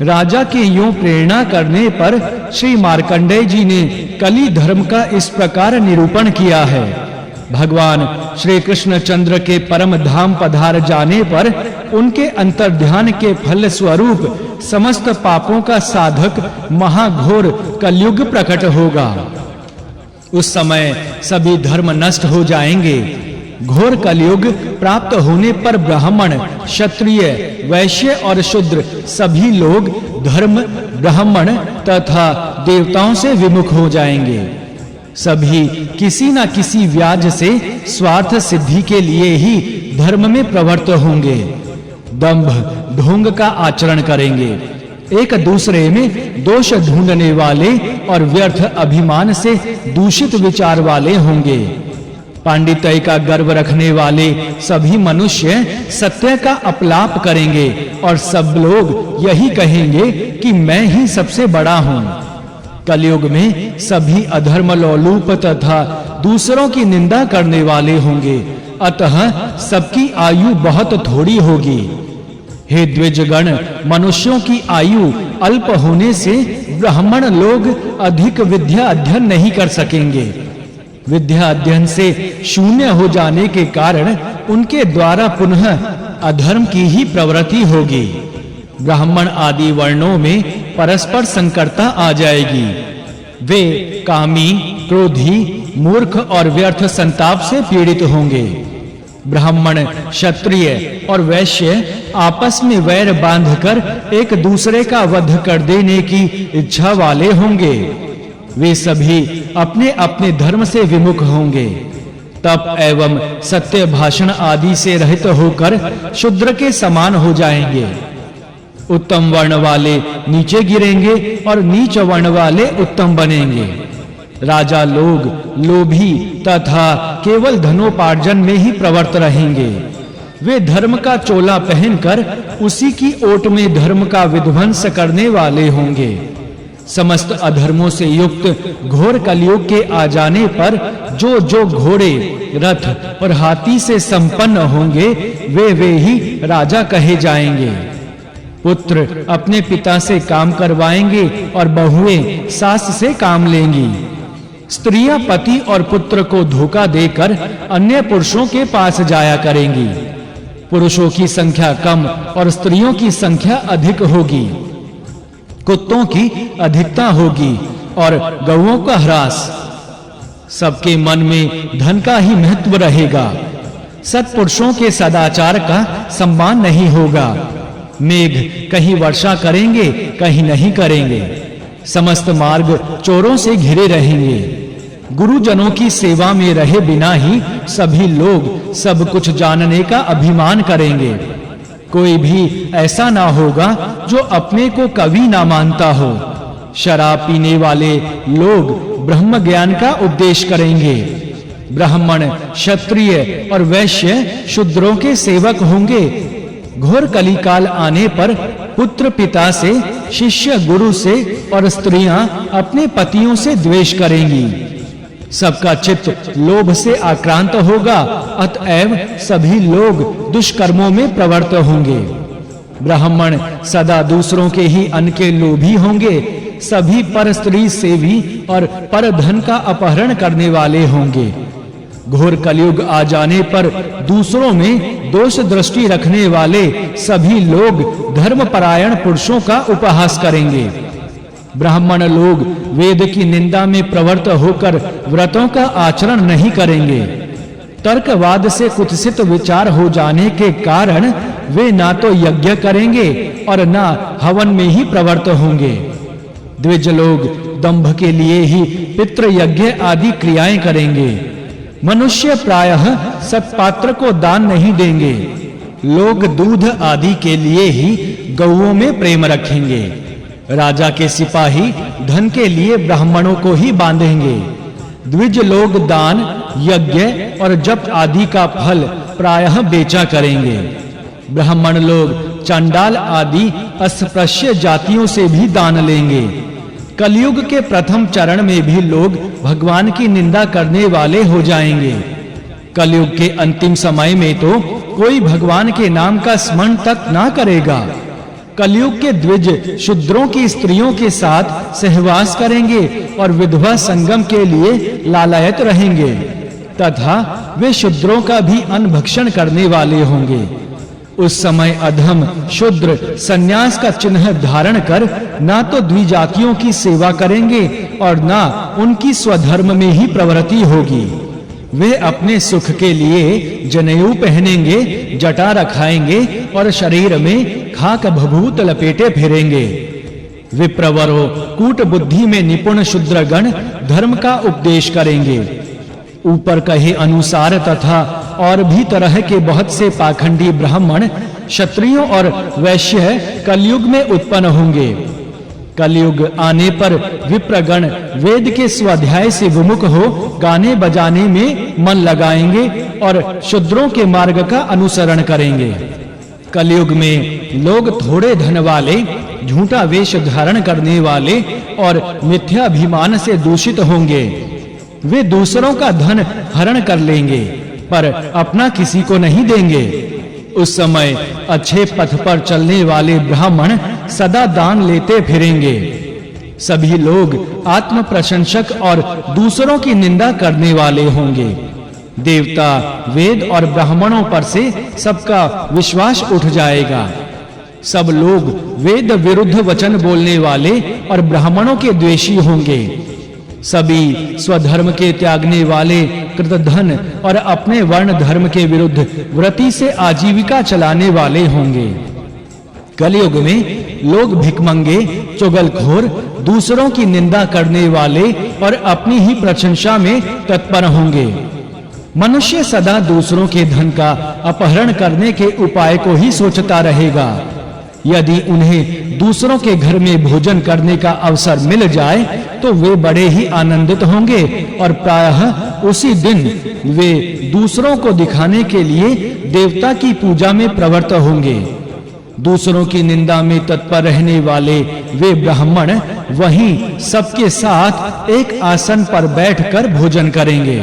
A: राजा के यूं प्रेरणा करने पर श्री मार्कंडेय जी ने कली धर्म का इस प्रकार निरूपण किया है। भगवान श्री कृष्ण चंद्र के परम धाम पधार जाने पर उनके अंतर्ध्यान के फल स्वरूप समस्त पापों का साधक महाघोर कलयुग प्रकट होगा। उस समय सभी धर्म नष्ट हो जाएंगे। घोर कलयुग प्राप्त होने पर ब्राह्मण, क्षत्रिय, वैश्य और शूद्र सभी लोग धर्म, ब्राह्मण तथा देवताओं से विमुख हो जाएंगे। सभी किसी न किसी व्याज से स्वार्थ सिद्धि के लिए ही धर्म में प्रवृत्त होंगे। दंभ, ढोंग का आचरण करेंगे। एक दूसरे में दोष ढूंढने वाले और व्यर्थ अभिमान से दूषित विचार वाले होंगे। पांडित्य का गर्व रखने वाले सभी मनुष्य सत्य का अपलाप करेंगे और सब लोग यही कहेंगे कि मैं ही सबसे बड़ा हूं। कलयुग में सभी अधर्म लोलुप तथा दूसरों की निंदा करने वाले होंगे, अतः सबकी आयु बहुत थोड़ी होगी। हे द्विजगण, मनुष्यों की आयु अल्प होने से ब्राह्मण लोग अधिक विद्या अध्ययन नहीं कर सकेंगे। विद्या अध्ययन से शून्य हो जाने के कारण उनके द्वारा पुनः अधर्म की ही प्रवृत्ति होगी। ब्राह्मण आदि वर्णों में परस्पर संकरता आ जाएगी। वे कामी, क्रोधी, मूर्ख और व्यर्थ संताप से पीड़ित होंगे। ब्राह्मण, क्षत्रिय और वैश्य आपस में वैर बांधकर एक दूसरे का वध कर देने की इच्छा वाले होंगे। वे सभी अपने अपने धर्म से विमुख होंगे। तप एवं सत्य भाषण आदि से रहित होकर शूद्र के समान हो जाएंगे। उत्तम वर्ण वाले नीचे गिरेंगे और नीच वर्ण वाले उत्तम बनेंगे। राजा लोग लोभी तथा केवल धनोपार्जन में ही प्रवृत्त रहेंगे। वे धर्म का चोला पहनकर उसी की ओट में धर्म का विध्वंस करने वाले होंगे। समस्त अधर्मों से युक्त घोर कलयुग के आ जाने पर जो घोड़े, रथ और हाथी से संपन्न होंगे, वे ही राजा कहे जाएंगे। पुत्र अपने पिता से काम करवाएंगे और बहुएं सास से काम लेंगी। स्त्रियां पति और पुत्र को धोखा देकर अन्य पुरुषों के पास जाया करेंगी। पुरुषों की संख्या कम और स्त्रियों की संख्या अधिक होगी। कुत्तों की अधिकता होगी और गौओं का ह्रास। सबके मन में धन का ही महत्व रहेगा। सत्पुरुषों के सदाचार का सम्मान नहीं होगा। मेघ कहीं वर्षा करेंगे, कहीं नहीं करेंगे। समस्त मार्ग चोरों से घिरे रहेंगे। गुरुजनों की सेवा में रहे बिना ही सभी लोग सब कुछ जानने का अभिमान करेंगे। कोई भी ऐसा ना होगा जो अपने को कवि ना मानता हो। शराब पीने वाले लोग ब्रह्म ज्ञान का उपदेश करेंगे। ब्राह्मण, क्षत्रिय और वैश्य शूद्रों के सेवक होंगे। घोर कलिकाल आने पर पुत्र पिता से, शिष्य गुरु से और स्त्रियां अपने पतियों से द्वेष करेंगी। सबका चित्त लोभ से आक्रांत होगा, अतएव सभी लोग दुष्कर्मों में प्रवृत्त होंगे। ब्राह्मण सदा दूसरों के ही अन्न के लोभी होंगे। सभी पर स्त्री सेवी और पर धन का अपहरण करने वाले होंगे। घोर कलयुग आ जाने पर दूसरों में दोष दृष्टि रखने वाले सभी लोग धर्मपरायण पुरुषों का उपहास करेंगे। ब्राह्मण लोग वेद की निंदा में प्रवृत्त होकर व्रतों का आचरण नहीं करेंगे। तर्कवाद से कुत्सित विचार हो जाने के कारण वे ना तो यज्ञ करेंगे और ना हवन में ही प्रवृत्त होंगे। द्विज लोग दंभ के लिए ही पितृ यज्ञ आदि क्रियाएं करेंगे। मनुष्य प्रायः सत्पात्र को दान नहीं देंगे। लोग दूध आदि के लिए ही गौओं में प्रेम रखेंगे। राजा के सिपाही धन के लिए ब्राह्मणों को ही बांधेंगे। द्विज लोग दान, यज्ञ और जप आदि का फल प्रायः बेचा करेंगे। ब्राह्मण लोग चंडाल आदि अस्पृश्य जातियों से भी दान लेंगे। कलयुग के प्रथम चरण में भी लोग भगवान की निंदा करने वाले हो जाएंगे। कलयुग के अंतिम समय में तो कोई भगवान के नाम का स्मरण तक ना करेगा। कलयुग के द्विज शूद्रों की स्त्रियों के साथ सहवास करेंगे और विधवा संगम के लिए लालायत रहेंगे तथा वे शूद्रों का भी अन्न भक्षण करने वाले होंगे। उस समय अधम शूद्र सन्यास का चिन्ह धारण कर ना तो द्विजातियों की सेवा करेंगे और ना उनकी स्वधर्म में ही प्रवृत्ति होगी। वे अपने सुख के लिए जनेऊ पहनेंगे, जटा रखाएंगे और शरीर में खाक भभूत लपेटे फिरेंगे। विप्रवरों, कूट बुद्धि में निपुण शूद्रगण धर्म का उपदेश करेंगे। ऊपर कहे अनुसार तथा और भी तरह के बहुत से पाखंडी ब्राह्मण, क्षत्रियों और वैश्य कलयुग में उत्पन्न होंगे। कलयुग आने पर विप्रगण वेद के स्वाध्याय से विमुख हो गाने बजाने में मन लगाएंगे और शूद्रों के मार्ग का अनुसरण करेंगे। कलयुग में लोग थोड़े धन वाले, झूठा वेश धारण करने वाले और मिथ्याभिमान से दूषित होंगे। वे दूसरों का धन हरण कर लेंगे पर अपना किसी को नहीं देंगे। उस समय अच्छे पथ पर चलने वाले ब्राह्मण सदा दान लेते फिरेंगे। सभी लोग आत्म प्रशंसक और दूसरों की निंदा करने वाले होंगे। देवता, वेद और ब्राह्मणों पर से सबका विश्वास उठ जाएगा। सब लोग वेद विरुद्ध वचन बोलने वाले और ब्राह्मणों के द्वेषी होंगे। सभी स्वधर्म के त्यागने वाले कृतधन और अपने वर्ण धर्म के विरुद्ध व्रति से आजीविका चलाने वाले होंगे। कलयुग में लोग भिखमंगे, चुगलखोर, दूसरों की निंदा करने वाले और अपनी ही प्रशंसा में तत्पर होंगे। मनुष्य सदा दूसरों के धन का अपहरण करने के उपाय को ही सोचता रहेगा। यदि उन्हें दूसरों के घर में भोजन करने का अवसर मिल जाए तो वे बड़े ही आनंदित होंगे और प्रायः उसी दिन वे दूसरों को दिखाने के लिए देवता की पूजा में प्रवृत्त होंगे। दूसरों की निंदा में तत्पर रहने वाले वे ब्राह्मण वहीं सबके साथ एक आसन पर बैठकर भोजन करेंगे।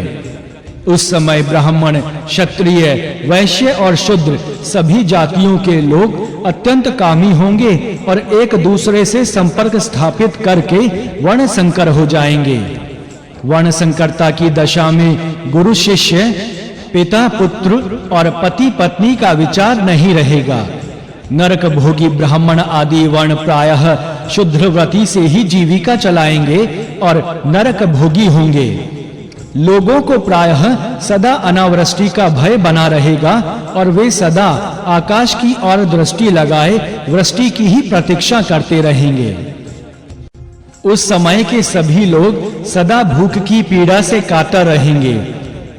A: उस समय ब्राह्मण, क्षत्रिय, वैश्य और शूद्र सभी जातियों के लोग अत्यंत कामी होंगे और एक दूसरे से संपर्क स्थापित करके वर्ण संकर हो जाएंगे। वर्ण संकरता की दशा में गुरु शिष्य, पिता पुत्र और पति पत्नी का विचार नहीं रहेगा। नरक भोगी ब्राह्मण आदि वर्ण प्रायः शुद्ध व्रति से ही जीविका चलाएंगे और नरक भोगी होंगे। लोगों को प्रायः सदा अनावृष्टि का भय बना रहेगा और वे सदा आकाश की ओर दृष्टि लगाए वृष्टि की ही प्रतीक्षा करते रहेंगे। उस समय के सभी लोग सदा भूख की पीड़ा से कातर रहेंगे।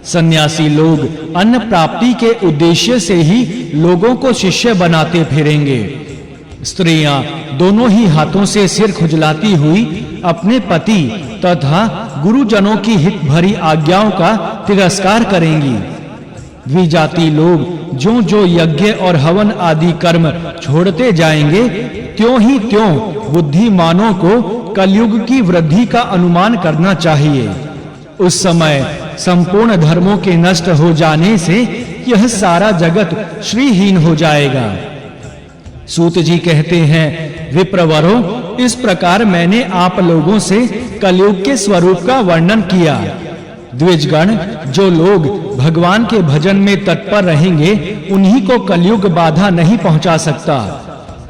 A: सन्यासी लोग अन्न प्राप्ति के उद्देश्य से ही लोगों को शिष्य बनाते फिरेंगे। स्त्रियां दोनों ही हाथों से सिर खुजलाती हुई अपने पति तथा गुरुजनों की हित भरी आज्ञाओं का तिरस्कार करेंगी। द्विजाति लोग जो यज्ञ और हवन आदि कर्म छोड़ते जाएंगे, त्यों ही त्यों बुद्धिमानों को कलयुग की वृद्धि का अनुमान करना चाहिए। उस समय संपूर्ण धर्मों के नष्ट हो जाने से यह सारा जगत श्रीहीन हो जाएगा। सूत जी कहते हैं, विप्रवरों, इस प्रकार मैंने आप लोगों से कलयुग के स्वरूप का वर्णन किया। द्विजगण, जो लोग भगवान के भजन में तत्पर रहेंगे, उन्हीं को कलयुग बाधा नहीं पहुंचा सकता।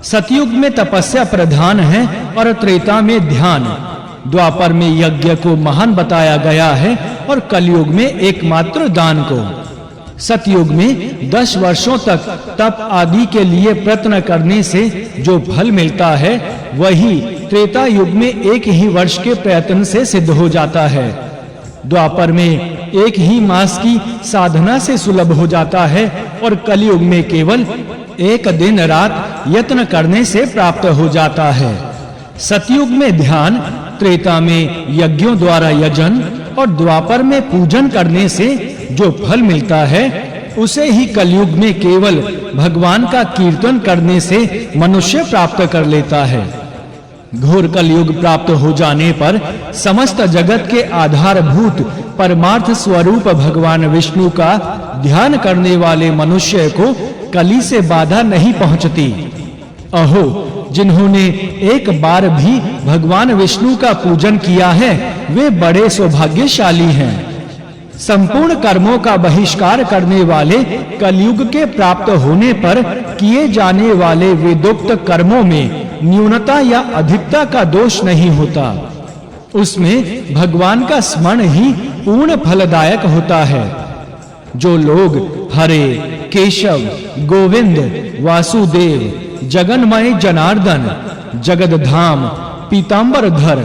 A: सतयुग में तपस्या प्रधान है और त्रेता में ध्यान। द्वापर में यज्ञ को महान बताया गया है और कलयुग में एकमात्र दान को। सतयुग में 10 वर्षों तक तप आदि के लिए प्रयत्न करने से जो फल मिलता है, वही त्रेता युग में 1 ही वर्ष के प्रयत्न से सिद्ध हो जाता है। द्वापर में 1 ही मास की साधना से सुलभ हो जाता है और कलयुग में केवल 1 दिन रात यत्न करने से प्राप्त हो जाता है। सतयुग में ध्यान, त्रेता में यज्ञों द्वारा यजन और द्वापर में पूजन करने से जो फल मिलता है, उसे ही कलयुग में केवल भगवान का कीर्तन करने से मनुष्य प्राप्त कर लेता है। घोर कलयुग प्राप्त हो जाने पर समस्त जगत के आधारभूत परमार्थ स्वरूप भगवान विष्णु का ध्यान करने वाले मनुष्य को कली से बाधा नहीं पहुंचती। अहो, जिन्होंने एक बार भी भगवान विष्णु का पूजन किया है, वे बड़े सौभाग्यशाली हैं। संपूर्ण कर्मों का बहिष्कार करने वाले कलयुग के प्राप्त होने पर किए जाने वाले वेदोक्त कर्मों में न्यूनता या अधिकता का दोष नहीं होता। उसमें भगवान का स्मरण ही पूर्ण फलदायक होता है। जो लोग हरे, केशव, गोविंद, वासुदेव, जगन्मय जनार्दन, जगदधाम, पीतांबरधर,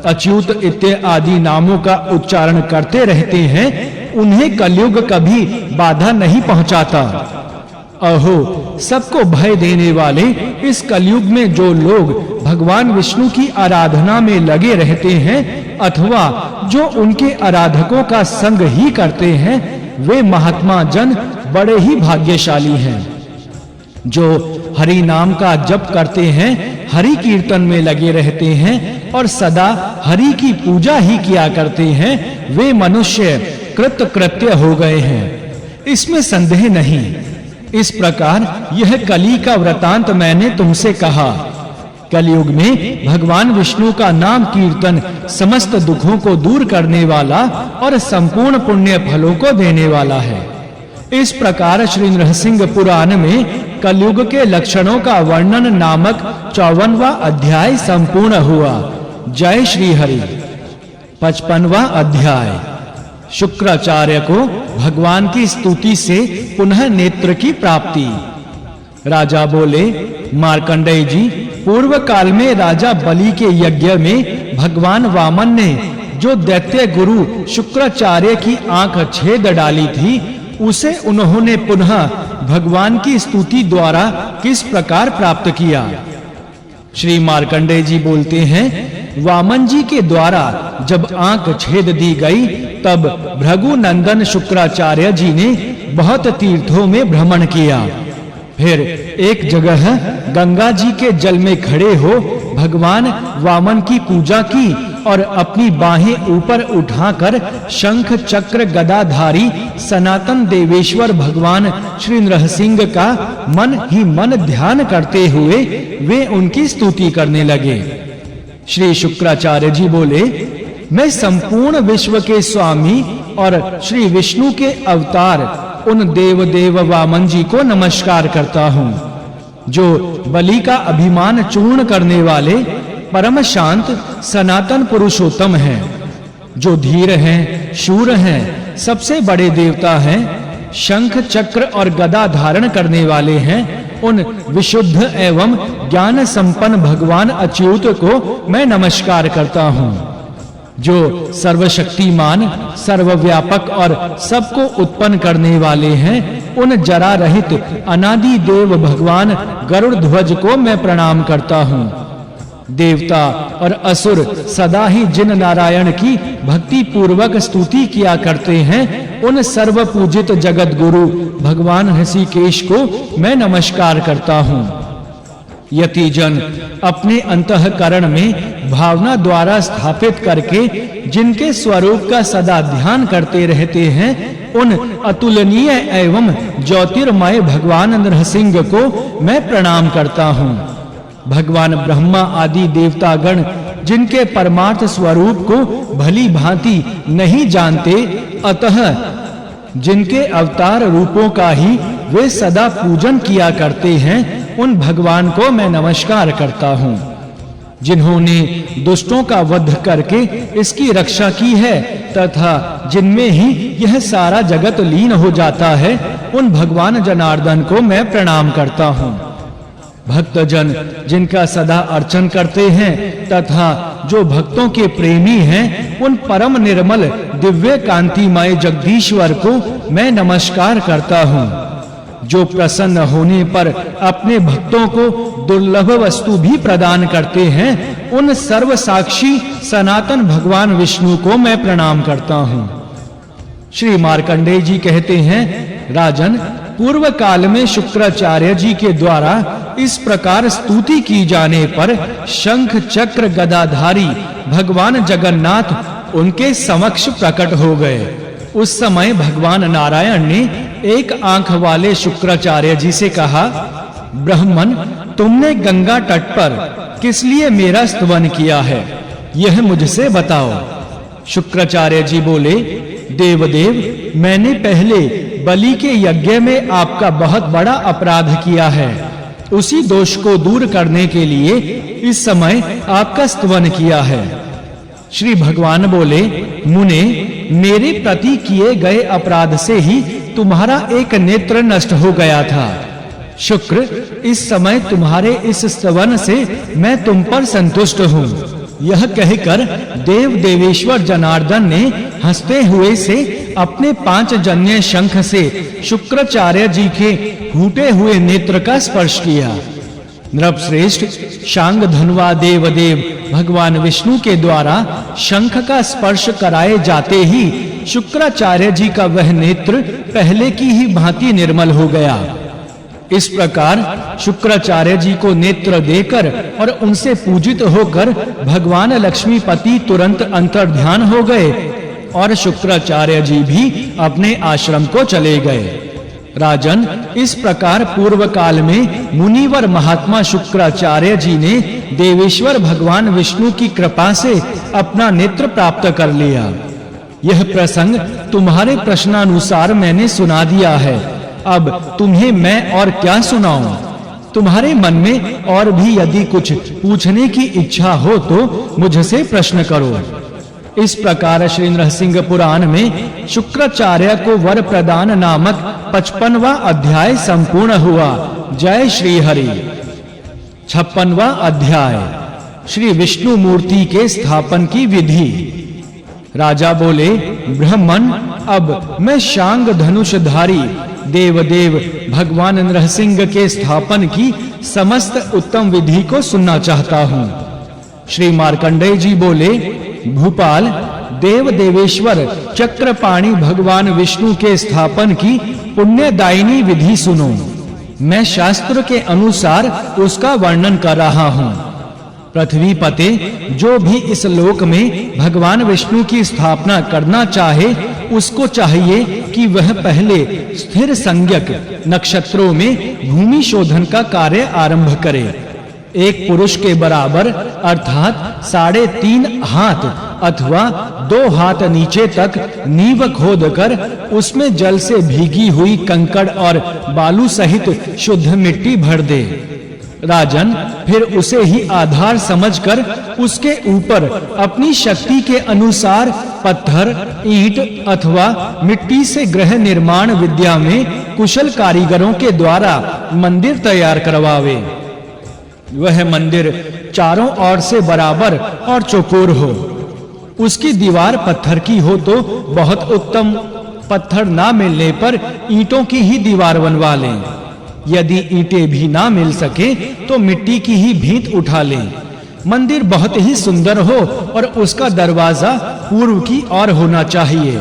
A: अच्युत इत्यादि नामों का उच्चारण करते रहते हैं, उन्हें कलयुग कभी बाधा नहीं पहुंचाता। अहो, सबको भय देने वाले इस कलयुग में जो लोग भगवान विष्णु की आराधना में लगे रहते हैं अथवा जो उनके आराधकों का संग ही करते हैं, वे महात्मा जन बड़े ही भाग्यशाली हैं। जो हरि नाम का जप करते हैं, हरि कीर्तन में लगे रहते हैं और सदा हरि की पूजा ही किया करते हैं, वे मनुष्य कृतकृत्य हो गए हैं, इसमें संदेह नहीं। इस प्रकार यह कली का वृतांत मैंने तुमसे कहा। कलयुग में भगवान विष्णु का नाम कीर्तन समस्त दुखों को दूर करने वाला और संपूर्ण पुण्य फलों को देने वाला है। इस प्रकार श्री नृसिंह पुराण में कलयुग के लक्षणों का वर्णन नामक 54वां अध्याय संपूर्ण हुआ। जय श्री हरि। 55वां अध्याय। शुक्राचार्य को भगवान की स्तुति से पुनः नेत्र की प्राप्ति। राजा बोले, मार्कंडेय जी, पूर्व काल में राजा बलि के यज्ञ में भगवान वामन ने जो दैत्य गुरु शुक्राचार्य की आंख छेद डाली थी, उसे उन्होंने पुनः भगवान की स्तुति द्वारा किस प्रकार प्राप्त किया। श्री मार्कंडेय जी बोलते हैं, वामन जी के द्वारा जब आंख छेद दी गई, तब भृगु नंदन शुक्राचार्य जी ने बहुत तीर्थों में भ्रमण किया। फिर एक जगह गंगा जी के जल में खड़े हो भगवान वामन की पूजा की और अपनी बाहें ऊपर उठाकर शंख चक्र गदाधारी सनातन देवेश्वर भगवान श्री नृसिंह का मन ही मन ध्यान करते हुए वे उनकी स्तुति करने लगे। श्री शुक्राचार्य जी बोले, मैं संपूर्ण विश्व के स्वामी और श्री विष्णु के अवतार उन देव वामन जी को नमस्कार करता हूँ, जो बलि का अभिमान चूर्ण करने वाले परम शांत सनातन पुरुषोत्तम हैं। जो धीर हैं, शूर हैं, सबसे बड़े देवता हैं, शंख चक्र और गदा धारण करने वाले हैं, उन विशुद्ध एवं ज्ञान संपन्न भगवान अच्युत को मैं नमस्कार करता हूँ। जो सर्वशक्तिमान, सर्वव्यापक और सबको उत्पन्न करने वाले हैं, उन जरा रहित अनादि देव भगवान गरुड़ ध्वज को मैं प्रणाम करता हूँ। देवता और असुर सदा ही जिन नारायण की भक्ति पूर्वक स्तुति किया करते हैं, उन सर्व पूजित जगत गुरु भगवान ऋषिकेश को मैं नमस्कार करता हूँ। यति जन अपने अंतःकरण में भावना द्वारा स्थापित करके जिनके स्वरूप का सदा ध्यान करते रहते हैं, उन अतुलनीय एवं ज्योतिर्मय भगवान नरसिंह को मैं प्रणाम करता हूँ। भगवान ब्रह्मा आदि देवतागण जिनके परमार्थ स्वरूप को भली भांति नहीं जानते, अतः जिनके अवतार रूपों का ही वे सदा पूजन किया करते हैं, उन भगवान को मैं नमस्कार करता हूँ। जिन्होंने दुष्टों का वध करके इसकी रक्षा की है तथा जिनमें ही यह सारा जगत लीन हो जाता है, उन भगवान जनार्दन को मैं प्रणाम करता हूँ। भक्तजन जिनका सदा अर्चन करते हैं तथा जो भक्तों के प्रेमी हैं, उन परम निर्मल दिव्य कांतिमय जगदीश्वर को मैं नमस्कार करता हूँ। जो प्रसन्न होने पर अपने भक्तों को दुर्लभ वस्तु भी प्रदान करते हैं, उन सर्व साक्षी सनातन भगवान विष्णु को मैं प्रणाम करता हूँ। श्री मार्कंडेय जी कहते हैं, राजन, पूर्व काल में शुक्राचार्य जी के द्वारा इस प्रकार स्तुति की जाने पर शंख चक्र गदाधारी भगवान जगन्नाथ उनके समक्ष प्रकट हो गए। उस समय भगवान नारायण ने एक आंख वाले शुक्राचार्य जी से कहा, ब्राह्मण, तुमने गंगा तट पर किस लिए मेरा स्तवन किया है, यह मुझसे बताओ। शुक्राचार्य जी बोले, देवदेव, मैंने पहले बलि के यज्ञ में आपका बहुत बड़ा अपराध किया है। उसी दोष को दूर करने के लिए इस समय आपका स्तवन किया है। श्री भगवान बोले, मुने, मेरे प्रति किए गए अपराध से ही तुम्हारा एक नेत्र नष्ट हो गया था। शुक्र, इस समय तुम्हारे इस स्तवन से मैं तुम पर संतुष्ट हूँ। यह कहकर देव देवेश्वर जनार्दन ने हंसते हुए से अपने 5 जन्य शंख से शुक्राचार्य जी के फूटे हुए नेत्र का स्पर्श किया। नृपश्रेष्ठ शांग धनुवा देव भगवान विष्णु के द्वारा शंख का स्पर्श कराए जाते ही शुक्राचार्य जी का वह नेत्र पहले की ही भांति निर्मल हो गया। इस प्रकार शुक्राचार्य जी को नेत्र देकर और उनसे पूजित होकर भगवान लक्ष्मीपति तुरंत अंतर्ध्यान हो गए और शुक्राचार्य जी भी अपने आश्रम को चले गए। राजन, इस प्रकार पूर्व काल में मुनिवर महात्मा शुक्राचार्य जी ने देवेश्वर भगवान विष्णु की कृपा से अपना नेत्र प्राप्त कर लिया। यह प्रसंग तुम्हारे प्रश्नानुसार मैंने सुना दिया है। अब तुम्हें मैं और क्या सुनाऊं? तुम्हारे मन में और भी यदि कुछ पूछने की इच्छा हो तो मुझसे प्रश्न करो। इस प्रकार श्री नरसिंह पुराण में शुक्राचार्य को वर प्रदान नामक 55वां अध्याय संपूर्ण हुआ। जय श्री हरि। 56वां अध्याय श्री विष्णु मूर्ति के स्थापन की विधि। राजा बोले, ब्राह्मण, अब मैं शांग धनुषधारी देवदेव भगवान नरसिंह के स्थापन की समस्त उत्तम विधि को सुनना चाहता हूँ। श्री मार्कंडेय जी बोले, भूपाल, देव देवेश्वर चक्रपाणी भगवान विष्णु के स्थापन की पुण्यदायिनी विधि सुनो। मैं शास्त्र के अनुसार उसका वर्णन कर रहा हूँ। पृथ्वी पते, जो भी इस लोक में भगवान विष्णु की स्थापना करना चाहे, उसको चाहिए कि वह पहले स्थिर संज्ञक नक्षत्रों में भूमि शोधन का कार्य आरंभ करे। एक पुरुष के बराबर अर्थात 3.5 हाथ अथवा 2 हाथ नीचे तक नींव खोदकर उसमें जल से भीगी हुई कंकड़ और बालू सहित शुद्ध मिट्टी भर दे। राजन, फिर उसे ही आधार समझकर उसके ऊपर अपनी शक्ति के अनुसार पत्थर, ईंट अथवा मिट्टी से गृह निर्माण विद्या में कुशल कारीगरों के द्वारा मंदिर तैयार करवावे। वह मंदिर चारों ओर से बराबर और चौकोर हो। उसकी दीवार पत्थर की हो तो बहुत उत्तम, पत्थर ना मिलने पर ईंटों की ही दीवार बनवा लें। यदि ईंटें भी ना मिल सके तो मिट्टी की ही भींत उठा लें। मंदिर बहुत ही सुंदर हो और उसका दरवाजा पूर्व की ओर होना चाहिए।